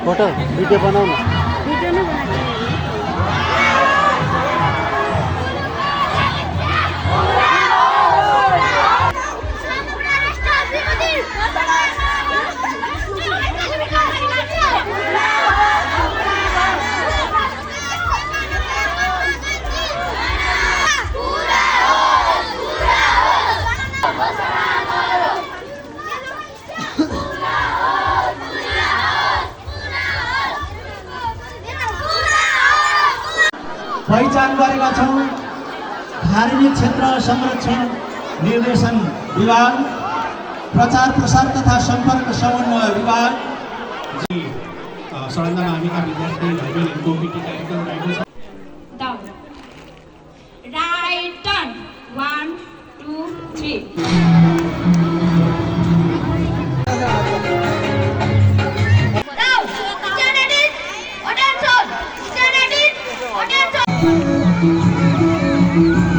Photo video बनाऊ न video नै बनाएको पहिचान गरेका छौँ। धार्मिक क्षेत्र संरक्षण निर्देशन विभाग, प्रचार प्रसार तथा सम्पर्क समन्वय विभाग, सडक नामीका विद्यार्थीहरूको पिटीका एकदम राम्रो छ। Right turn. 1, 2, 3. Attention!